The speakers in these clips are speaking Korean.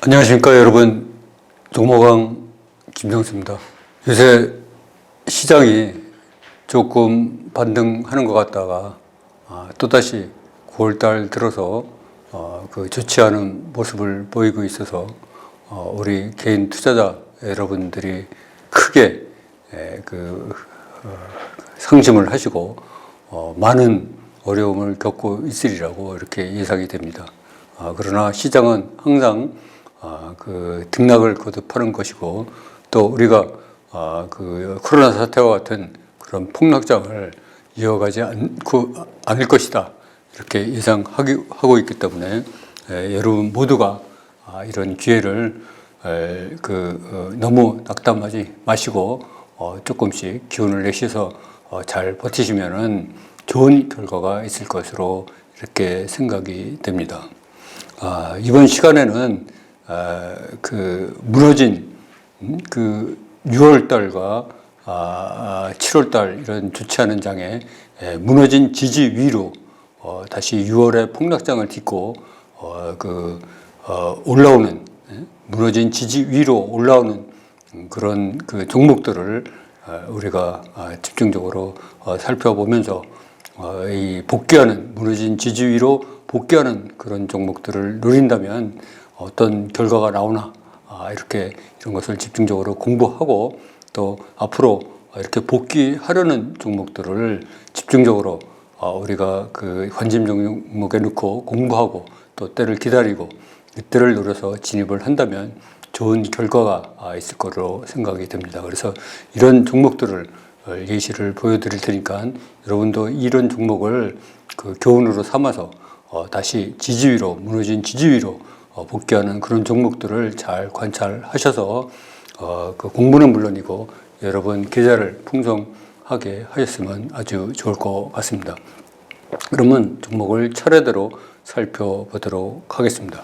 안녕하십니까 여러분, 종목왕 김정수입니다. 요새 시장이 조금 반등하는 것 같다가 또다시 9월달 들어서 좋지 않은 모습을 보이고 있어서 우리 개인 투자자 여러분들이 크게 상심을 하시고 많은 어려움을 겪고 있으리라고 이렇게 예상이 됩니다. 그러나 시장은 항상 등락을 거듭하는 것이고, 또 우리가 코로나 사태와 같은 그런 폭락장을 이어가지 않을 것이다 이렇게 예상하고 있기 때문에 여러분 모두가 이런 기회를 너무 낙담하지 마시고 조금씩 기운을 내셔서 잘 버티시면은 좋은 결과가 있을 것으로 이렇게 생각이 됩니다. 이번 시간에는 무너진 6월달과 7월달 이런 좋지 않은 장에 무너진 지지 위로 다시 6월에 폭락장을 딛고 올라오는, 무너진 지지 위로 올라오는 그런 종목들을 우리가 집중적으로 살펴보면서 이 무너진 지지 위로 복귀하는 그런 종목들을 노린다면 어떤 결과가 나오나 이런 것을 집중적으로 공부하고, 또 앞으로 이렇게 복귀하려는 종목들을 집중적으로 우리가 관심 종목에 넣고 공부하고 또 때를 기다리고 이때를 노려서 진입을 한다면 좋은 결과가 있을 거로 생각이 됩니다. 그래서 이런 종목들을 예시를 보여드릴 테니까 여러분도 이런 종목을 교훈으로 삼아서 다시 무너진 지지 위로 복귀하는 그런 종목들을 잘 관찰하셔서 공부는 물론이고 여러분 계좌를 풍성하게 하셨으면 아주 좋을 것 같습니다. 그러면 종목을 차례대로 살펴보도록 하겠습니다.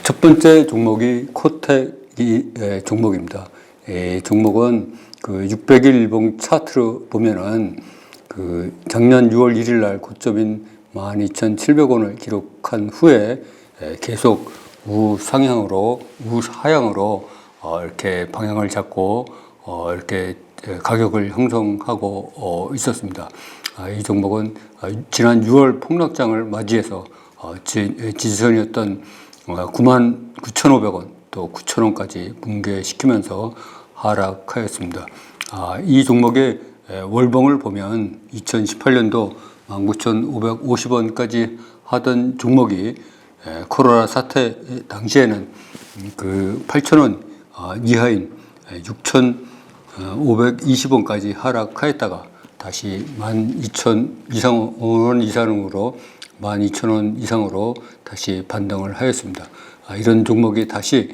첫 번째 종목이 코텍이 종목입니다. 이 종목은 600일 일봉 차트로 보면은 작년 6월 1일 날 고점인 12,700원을 기록한 후에 계속 우하향으로 이렇게 방향을 잡고 이렇게 가격을 형성하고 있었습니다. 이 종목은 지난 6월 폭락장을 맞이해서 지지선이었던 99,500원 또 9,000원까지 붕괴시키면서 하락하였습니다. 이 종목의 월봉을 보면 2018년도 19,550원까지 하던 종목이 코로나 사태 당시에는 8,000원 이하인 6,520원까지 하락하였다가 다시 12,000원 이상으로 12,000원 이상으로 다시 반등을 하였습니다. 이런 종목이 다시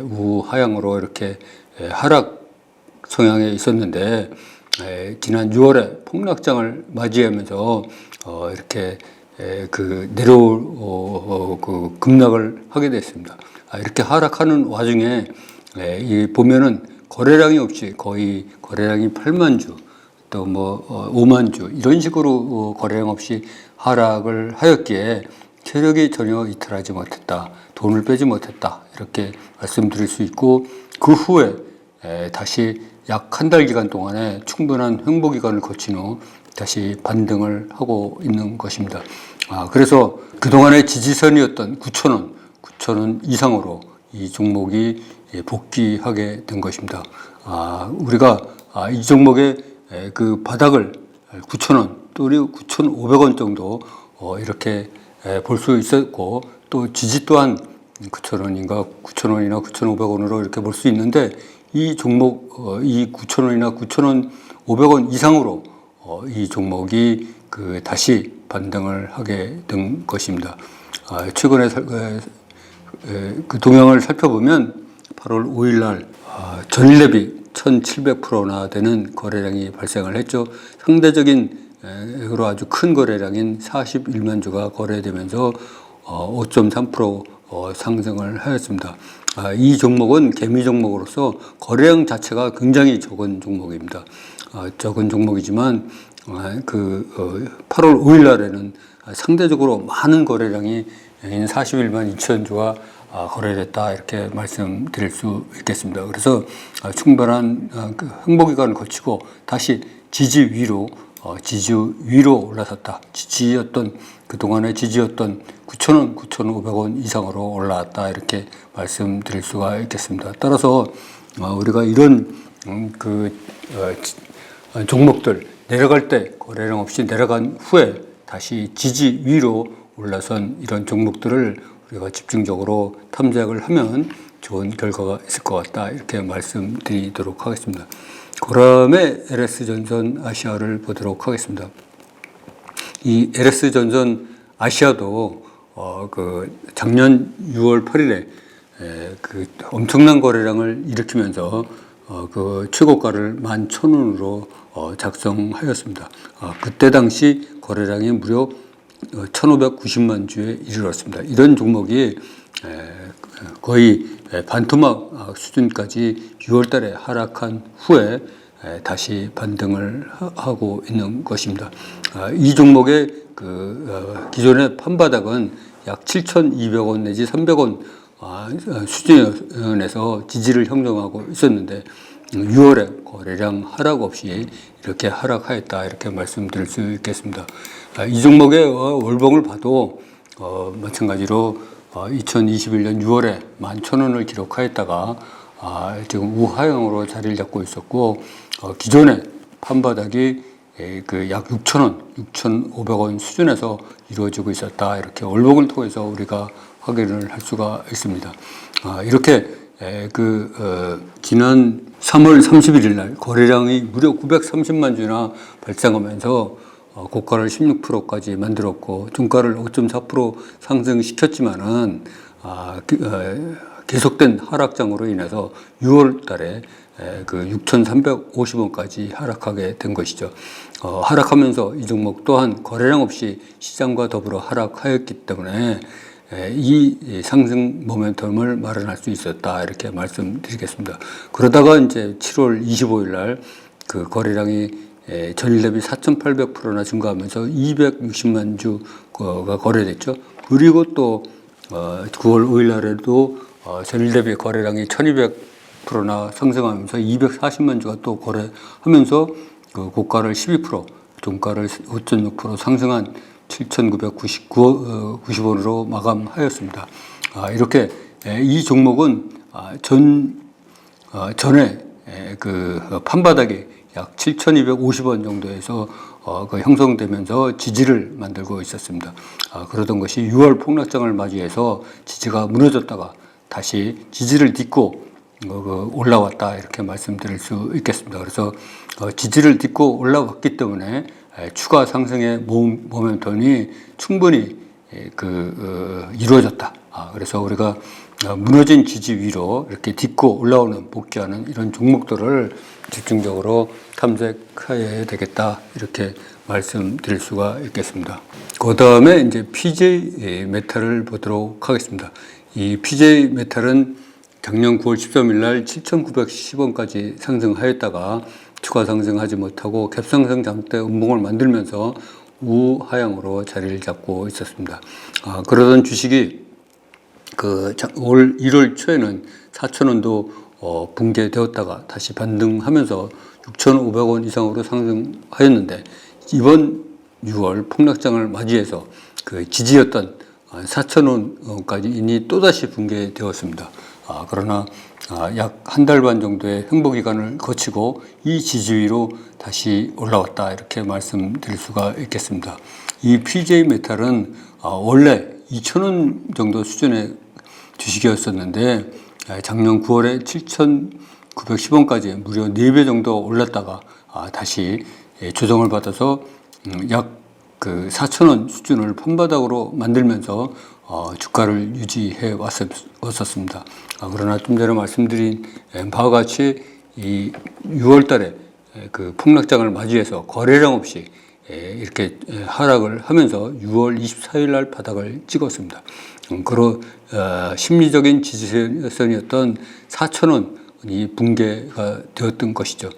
우하향으로 이렇게 하락 성향에 있었는데 지난 6월에 폭락장을 맞이하면서 이렇게 내려올 급락을 하게 됐습니다. 이렇게 하락하는 와중에 보면은 거래량이 없이 거의 거래량이 8만 주 또 5만 주 이런 식으로 거래량 없이 하락을 하였기에 세력이 전혀 이탈하지 못했다, 돈을 빼지 못했다 이렇게 말씀드릴 수 있고, 그 후에 다시 약 한 달 기간 동안에 충분한 횡보 기간을 거친 후 다시 반등을 하고 있는 것입니다. 그래서 그동안의 지지선이었던 9,000원 이상으로 이 종목이 복귀하게 된 것입니다. 우리가 이 종목의 바닥을 9,000원 또 9,500원 정도 이렇게 볼 수 있었고, 또 지지 또한 9,000원이나 9,500원으로 이렇게 볼 수 있는데, 이 종목 이 9,000원이나 9,500원 이상으로 이 종목이 다시 반등을 하게 된 것입니다. 최근에 동향을 살펴보면 8월 5일 날 전일 대비 1,700%나 되는 거래량이 발생을 했죠. 상대적인 으로 아주 큰 거래량인 41만 주가 거래되면서 5.3% 상승을 하였습니다. 이 종목은 개미 종목으로서 거래량 자체가 굉장히 적은 종목입니다. 적은 종목이지만 8월 5일 날에는 상대적으로 많은 거래량이 41만 2천 주가 거래됐다 이렇게 말씀드릴 수 있겠습니다. 그래서 충분한 그 행보 기간을 거치고 다시 지지 위로 올라섰다. 그동안의 지지였던 9,000원, 9,500원 이상으로 올라왔다 이렇게 말씀드릴 수가 있겠습니다. 따라서 우리가 이런 종목들 내려갈 때 거래량 없이 내려간 후에 다시 지지 위로 올라선 이런 종목들을 우리가 집중적으로 탐색을 하면 좋은 결과가 있을 것 같다 이렇게 말씀드리도록 하겠습니다. 그다음에 LS전선 아시아를 보도록 하겠습니다. 이 LS전선 아시아도 작년 6월 8일에 그 엄청난 거래량을 일으키면서 그 최고가를 11,000원으로 작성하였습니다. 그때 당시 거래량이 무려 1,590만 주에 이르렀습니다. 이런 종목이 거의 반토막 수준까지 6월 달에 하락한 후에 다시 반등을 하고 있는 것입니다. 이 종목의 기존의 판바닥은 약 7,200원 내지 300원 수준에서 지지를 형성하고 있었는데 6월에 거래량 하락 없이 이렇게 하락하였다 이렇게 말씀드릴 수 있겠습니다. 이 종목의 월봉을 봐도 마찬가지로 2021년 6월에 11,000원을 기록하였다가 지금 우하향으로 자리를 잡고 있었고 기존의 판바닥이 약 6,000원, 6,500원 수준에서 이루어지고 있었다 이렇게 월봉을 통해서 우리가 확인을 할 수가 있습니다. 이렇게 지난 3월 31일 날 거래량이 무려 930만 주나 발생하면서 고가를 16%까지 만들었고 종가를 5.4% 상승시켰지만은 계속된 하락장으로 인해서 6월 달에 6,350원까지 하락하게 된 것이죠. 하락하면서 이 종목 또한 거래량 없이 시장과 더불어 하락하였기 때문에 이 상승 모멘텀을 마련할 수 있었다 이렇게 말씀드리겠습니다. 그러다가 이제 7월 25일 날 그 거래량이 전일 대비 4,800%나 증가하면서 260만 주가 거래됐죠. 그리고 또 9월 5일 날에도 전일 대비 거래량이 1,200%나 상승하면서 240만 주가 또 거래하면서 그 고가를 12%, 종가를 5.6% 상승한 7,990원으로 마감하였습니다. 이렇게 이 종목은 전에 그 판바닥이 약 7,250원 정도에서 형성되면서 지지를 만들고 있었습니다. 그러던 것이 6월 폭락장을 맞이해서 지지가 무너졌다가 다시 지지를 딛고 올라왔다 이렇게 말씀드릴 수 있겠습니다. 그래서 지지를 딛고 올라왔기 때문에 추가 상승의 모멘텀이 충분히 이루어졌다. 그래서 우리가 무너진 지지 위로 이렇게 딛고 올라오는 복귀하는 이런 종목들을 집중적으로 탐색해야 되겠다 이렇게 말씀드릴 수가 있겠습니다. 그 다음에 이제 PJ 메탈을 보도록 하겠습니다. 이 PJ 메탈은 작년 9월 13일 날 7,910원까지 상승하였다가 추가 상승하지 못하고 갭상승 장대 음봉을 만들면서 우하향으로 자리를 잡고 있었습니다. 그러던 주식이 올 1월 초에는 4,000원도 붕괴되었다가 다시 반등하면서 6,500원 이상으로 상승하였는데 이번 6월 폭락장을 맞이해서 그 지지였던 4,000원까지 이미 또다시 붕괴되었습니다. 그러나 약 한 달 반 정도의 행보 기간을 거치고 이 지지 위로 다시 올라왔다 이렇게 말씀드릴 수가 있겠습니다. 이 PJ 메탈은 원래 2,000원 정도 수준의 주식이었었는데 작년 9월에 7,910원까지 무려 4배 정도 올랐다가 다시 조정을 받아서 약 4,000원 수준을 판바닥으로 만들면서 주가를 유지해 왔었습니다. 그러나 좀 전에 말씀드린 바와 같이 이 6월 달에 그 폭락장을 맞이해서 거래량 없이 이렇게 하락을 하면서 6월 24일 날 바닥을 찍었습니다. 심리적인 지지선이었던 4,000원이 붕괴가 되었던 것이죠.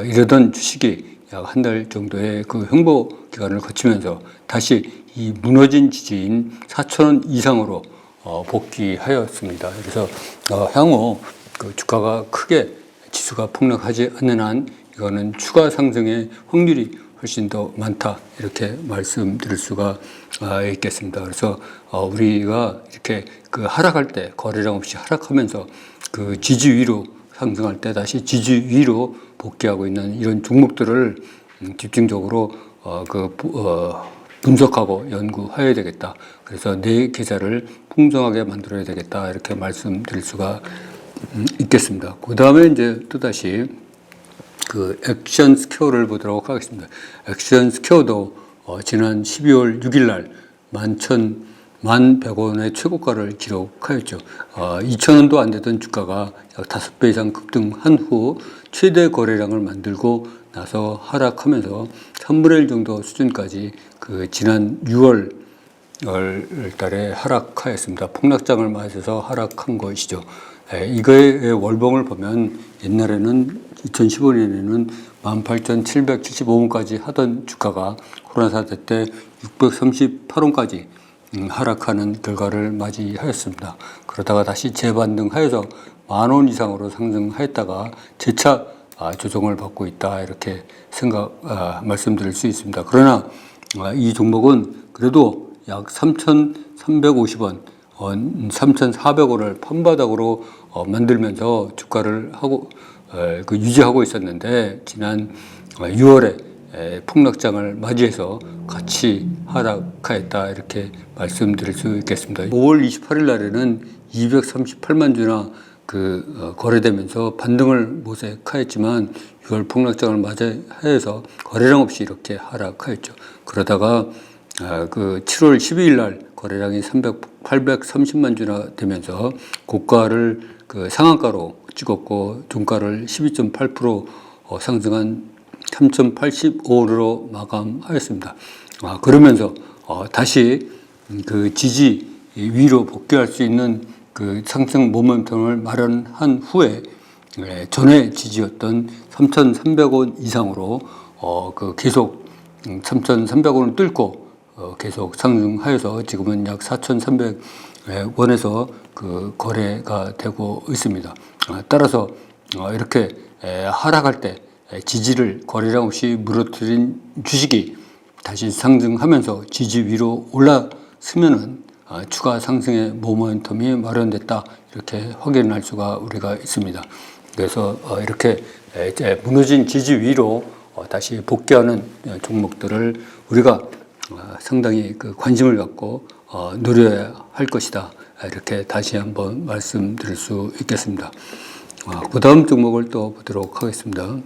이러던 주식이 약 한 달 정도의 그 행보 기간을 거치면서 다시 이 무너진 지지인 4,000원 이상으로 복귀하였습니다. 그래서 향후 그 주가가 크게 지수가 폭락하지 않는 한 이거는 추가 상승의 확률이 훨씬 더 많다 이렇게 말씀드릴 수가 있겠습니다. 그래서 우리가 이렇게 그 하락할 때 거래량 없이 하락하면서 그 지지 위로 상승할 때 다시 지지 위로 복귀하고 있는 이런 종목들을 집중적으로 분석하고 연구해야 되겠다. 그래서 내 계좌를 풍성하게 만들어야 되겠다. 이렇게 말씀드릴 수가 있겠습니다. 그 다음에 이제 또다시 그 액션 스퀘어를 보도록 하겠습니다. 액션 스퀘어도 지난 12월 6일 날 11,100원의 최고가를 기록하였죠. 2,000원도 안 되던 주가가 약 5배 이상 급등한 후 최대 거래량을 만들고 나서 하락하면서 3분의 1 정도 수준까지 그 지난 6월 달에 하락하였습니다. 폭락장을 맞아서 하락한 것이죠. 이거의 월봉을 보면 옛날에는 2015년에는 18,775원까지 하던 주가가 코로나 사태 때 638원까지 하락하는 결과를 맞이하였습니다. 그러다가 다시 재반등하여서 10,000원 이상으로 상승하였다가 재차 조정을 받고 있다 이렇게 말씀드릴 수 있습니다. 그러나 이 종목은 그래도 약 3,350원, 3,400원을 판바닥으로 만들면서 주가를 유지하고 있었는데 지난 6월에 폭락장을 맞이해서 같이 하락하였다 이렇게 말씀드릴 수 있겠습니다. 5월 28일 날에는 238만 주나 거래되면서 반등을 모색하였지만 6월 폭락장을 맞이해서 거래량 없이 이렇게 하락하였죠. 그러다가 7월 12일 날 거래량이 830만 주나 되면서 고가를 상한가로 찍었고 종가를 12.8% 상승한 3,085원으로 마감하였습니다. 그러면서 다시 그 지지 위로 복귀할 수 있는 그 상승 모멘텀을 마련한 후에 전에 지지였던 3,300원 이상으로 계속 3,300원을 뚫고 계속 상승하여서 지금은 약 4,300원에서 그 거래가 되고 있습니다. 따라서 이렇게 하락할 때 지지를 거래량 없이 무너뜨린 주식이 다시 상승하면서 지지 위로 올라서면은 추가 상승의 모멘텀이 마련됐다 이렇게 확인할 수가 우리가 있습니다. 그래서 이렇게 무너진 지지 위로 다시 복귀하는 종목들을 우리가 상당히 관심을 갖고 노려야 할 것이다 이렇게 다시 한번 말씀드릴 수 있겠습니다. 그 다음 종목을 또 보도록 하겠습니다.